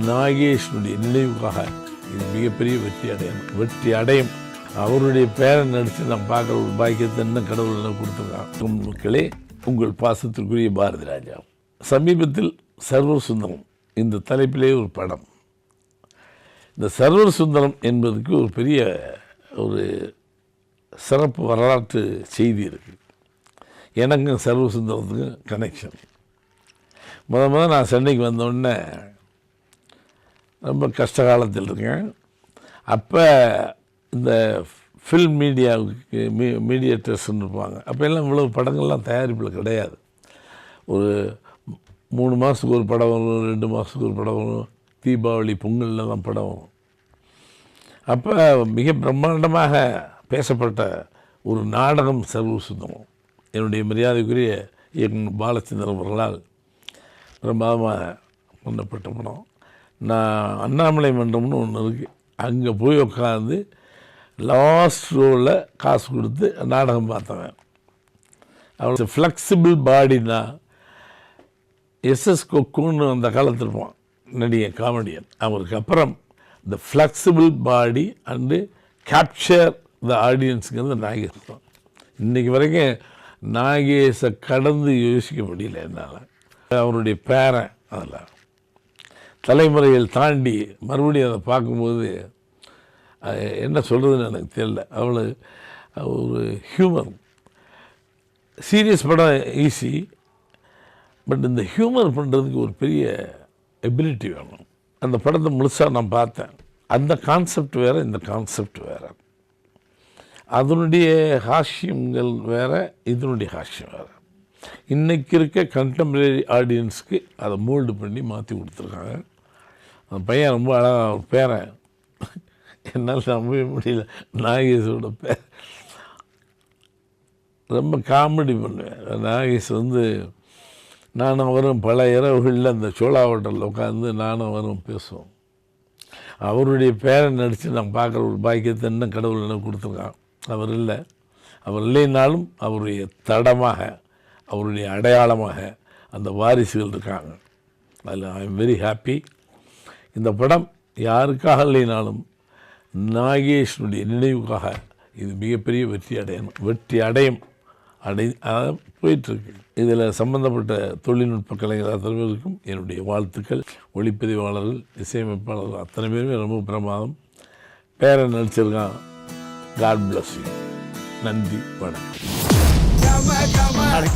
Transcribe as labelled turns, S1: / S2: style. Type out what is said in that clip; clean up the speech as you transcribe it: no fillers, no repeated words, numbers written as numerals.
S1: நாகேஷனுடைய நினைவுக்காக இது மிகப்பெரிய வெற்றி அடையும். அவருடைய பேரை நடித்து நான் பார்க்குற ஒரு பாக்கியத்தை என்ன கடவுள் என்ன கொடுத்துருக்கான். மக்களே, உங்கள் பாசத்திற்குரிய பாரதி ராஜா. சமீபத்தில் சர்வர் சுந்தரம் இந்த தலைப்பிலே ஒரு படம். இந்த சர்வர் சுந்தரம் என்பதற்கு ஒரு பெரிய ஒரு சிறப்பு வரலாற்று செய்தி இருக்குது. எனக்கும் சர்வர் சுந்தரத்துக்கும் கனெக்ஷன். முதல் நான் சென்னைக்கு வந்தோடனே ரொம்ப கஷ்ட காலத்தில் இருக்கேன். அப்போ இந்த ஃபில்ம் மீடியாவுக்கு மீடியேட்டர்ஸ்ன்னு இருப்பாங்க. அப்போ எல்லாம் இவ்வளோ படங்கள்லாம் தயாரிப்பில் கிடையாது. ஒரு 3 மாதத்துக்கு ஒரு படம் வரும், 2 மாதத்துக்கு ஒரு படம் வரும், தீபாவளி பொங்கலில் தான் படம் வரும். அப்போ மிக பிரம்மாண்டமாக பேசப்பட்ட ஒரு நாடகம் சர்வர் சுந்தரம். என்னுடைய மரியாதைக்குரிய இயக்குனர் பாலச்சந்திரன் அவர்களால் பிரமாதமாக பண்ணப்பட்ட படம். நான் அண்ணாமலை மன்றம்னு ஒன்று இருக்குது, அங்கே போய் உட்காந்து லாஸ்ட் ரோவில் காசு கொடுத்து நாடகம் பார்த்தவன். அவனுக்கு ஃப்ளெக்சிபிள் பாடினா எஸ்எஸ் கொக்குன்னு அந்த காலத்தில் இருப்பான் நடிகன், காமெடியன். அவருக்கு அப்புறம் the flexible body and capture the ஆடியன்ஸுங்கிறது நாகேஷ் தான். இன்றைக்கி வரைக்கும் நாகேஷை கடந்து யோசிக்க முடியல என்னால். அவருடைய பேரன் அதில் தலைமுறைகள் தாண்டி மறுபடியும் அதை பார்க்கும்போது என்ன சொல்கிறதுன்னு எனக்கு தெரியல. அவ்வளோ ஒரு ஹியூமர். சீரியஸ் படம் ஈஸி, பட் இந்த ஹியூமர் பண்ணுறதுக்கு ஒரு பெரிய எபிலிட்டி வேணும். அந்த படத்தை முழுசாக நான் பார்த்தேன். அந்த கான்செப்ட் வேறு, இந்த கான்செப்ட் வேறு. அதனுடைய ஹாஸ்யங்கள் வேறு, இதனுடைய ஹாஸ்யம் வேறு. இன்றைக்கி இருக்க கண்டெம்பரரி ஆடியன்ஸுக்கு அதை மோல்டு பண்ணி மாற்றி கொடுத்துருக்காங்க. அந்த பையன் ரொம்ப அழகாக ஒரு பேரன், என்னால் நம்பவே முடியல. நாகேஷோட பேர் ரொம்ப காமெடி பண்ணுவேன். நாகேஷ் நானும் அவரும் பல இரவுகளில் அந்த சோழா ஹோட்டலில் உட்காந்து நானும் அவரும் பேசுவோம். அவருடைய பேரை நடித்து நான் பார்க்குற ஒரு பாக்கியத்தை என்ன கடவுள் என்ன கொடுத்துருக்கான். அவர் இல்லைனாலும் அவருடைய தடமாக, அவருடைய அடையாளமாக அந்த வாரிசுகள் இருக்காங்க. அதில் ஐ எம் வெரி ஹாப்பி. இந்த படம் யாருக்காக இல்லைனாலும் நாகேஷனுடைய நினைவுக்காக இது மிகப்பெரிய வெற்றி அடையும் போயிட்டுருக்கு. இதில் சம்பந்தப்பட்ட தொழில்நுட்ப கலைஞர் அத்தனை பேருக்கும் என்னுடைய வாழ்த்துக்கள். ஒளிப்பதிவாளர்கள், இசையமைப்பாளர்கள் அத்தனை பேருமே ரொம்ப பிரமாதம். பேரை நடிச்சிருக்கான். God bless you. நன்றி, வணக்கம்.